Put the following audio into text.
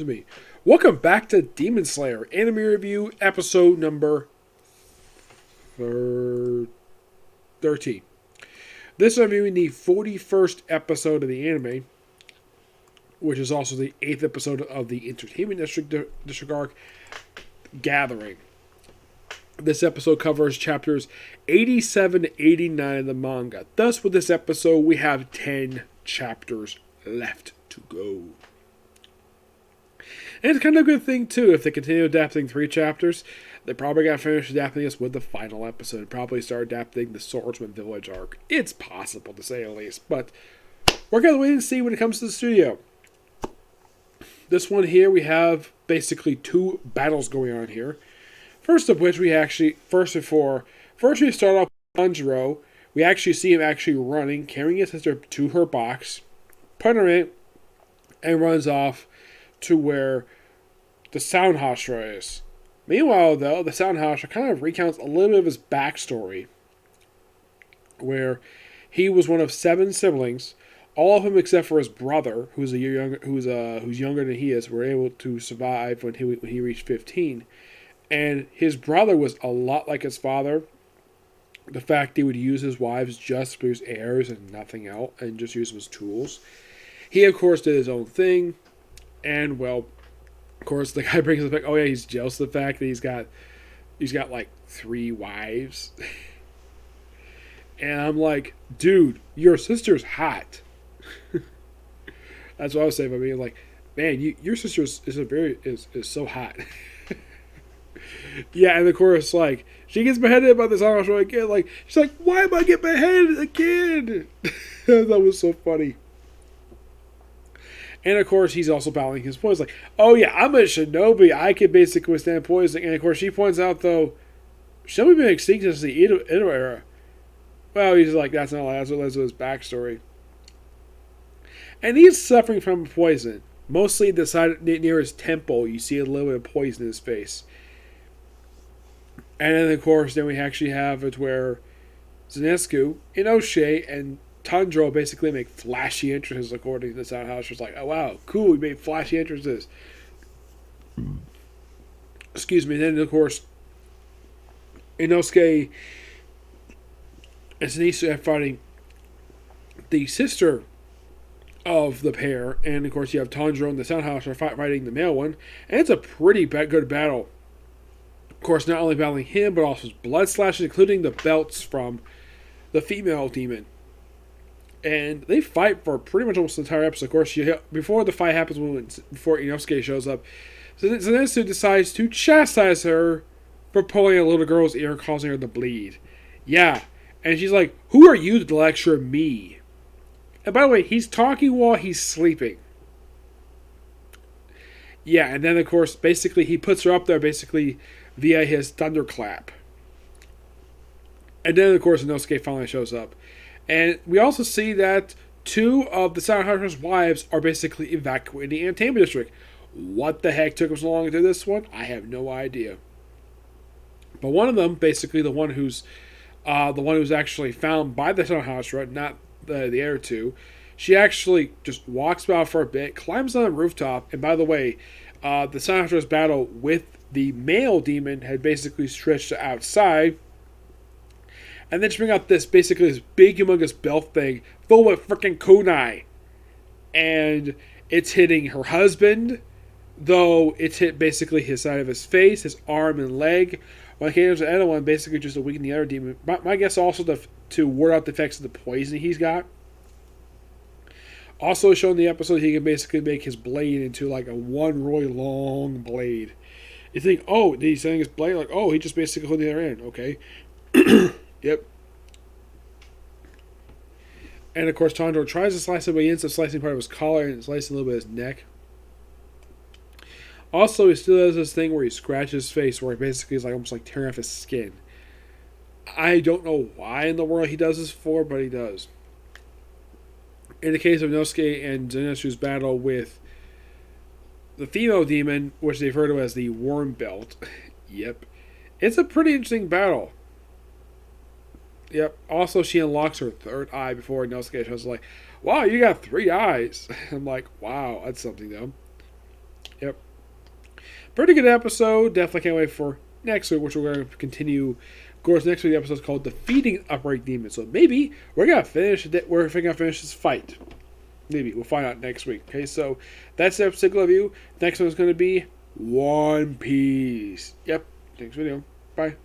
excuse me. Welcome back to Demon Slayer Anime Review, episode number 13. This is reviewing the 41st episode of the anime, which is also the 8th episode of the Entertainment District arc, Gathering. This episode covers chapters 87 to 89 of the manga. Thus, with this episode, we have 10 chapters left to go. And it's kind of a good thing, too. If they continue adapting 3 chapters, they probably got to finish adapting this with the final episode. Probably start adapting the Swordsman Village arc. It's possible, to say the least. But we're going to wait and see when it comes to the studio. This one here, we have basically 2 battles going on here. First of which, first we start off with Tanjiro. We actually see him actually running, carrying his sister to her box, putting her in, and runs off to where the Sound Hashira is. Meanwhile, though, the Sound Hashira kind of recounts a little bit of his backstory, where he was one of 7 siblings. All of them, except for his brother, who's younger than he is, were able to survive when he reached 15. And his brother was a lot like his father. The fact he would use his wives just to produce heirs and nothing else, and just use them as tools. He, of course, did his own thing. And, well, of course, the guy brings up, like, oh yeah, he's jealous of the fact that he's got like 3 wives. And I'm like, dude, your sister's hot. That's what I was saying. I mean, like, man, your sister is so hot. Yeah, and of course, like, she gets beheaded by this Irish again. Like, she's like, why am I getting beheaded again? That was so funny. And of course, he's also battling his poison. Like, oh yeah, I'm a shinobi. I can basically withstand poison. And of course, she points out, though, shinobi been extinct since the Edo era. Well, he's like, that's not that's what his backstory. And he's suffering from poison. Mostly the side near his temple, you see a little bit of poison in his face. And then, of course, we actually have it where Zenitsu, Inosuke, and Tanjiro basically make flashy entrances according to the Sound House. It's like, oh wow, cool, we made flashy entrances. Excuse me. And then, of course, Inosuke and Zenitsu are fighting the sister of the pair. And, of course, you have Tanjiro and the Sound House are fighting the male one. And it's a pretty good battle. Of course, not only battling him, but also his blood slashes, including the belts from the female demon. And they fight for pretty much almost the entire episode. Of course, before the fight happens, before Inosuke shows up, Zenitsu decides to chastise her for pulling a little girl's ear and causing her to bleed. Yeah, and she's like, who are you to lecture me? And by the way, he's talking while he's sleeping. Yeah, and then, of course, basically, he puts her up there, basically, via his thunderclap. And then, of course, Inosuke finally shows up. And we also see that 2 of the Sound Hashira's wives are basically evacuating the Entertainment District. What the heck took them so long to do this one? I have no idea. But one of them, basically the one who's actually found by the Sound Hashira, not the other 2, she actually just walks about for a bit, climbs on the rooftop, and by the way, the Sound Hashira's battle with the male demon had basically stretched to outside. And then she bring out this big humongous belt thing full of freaking kunai. And it's hitting her husband, though it's hit basically his side of his face, his arm and leg. While he the other one, basically just to weaken the other demon. My guess also to ward out the effects of the poison he's got. Also shown in the episode, he can basically make his blade into like a one really long blade. You think, oh, he's sending his blade? Like, oh, he just basically holding the other end. Okay. Yep. And of course, Tanjiro tries to slice it, but he ends up slicing part of his collar and slicing a little bit of his neck. Also, he still does this thing where he scratches his face, where he basically is like almost like tearing off his skin. I don't know why in the world he does this for, but he does. In the case of Inosuke and Zenitsu's battle with the female demon, which they've heard of as the Worm Belt, yep, it's a pretty interesting battle. Yep. Also, she unlocks her 3rd eye before Inosuke shows like, wow, you got 3 eyes. I'm like, wow, that's something though. Yep. Pretty good episode. Definitely can't wait for next week, which we're going to continue. Of course, next week's episode is called Defeating Upright Demons. So maybe we're going to finish this fight. Maybe. We'll find out next week. Okay, so that's the episode of you. Next one is going to be One Piece. Yep. Next video. Bye.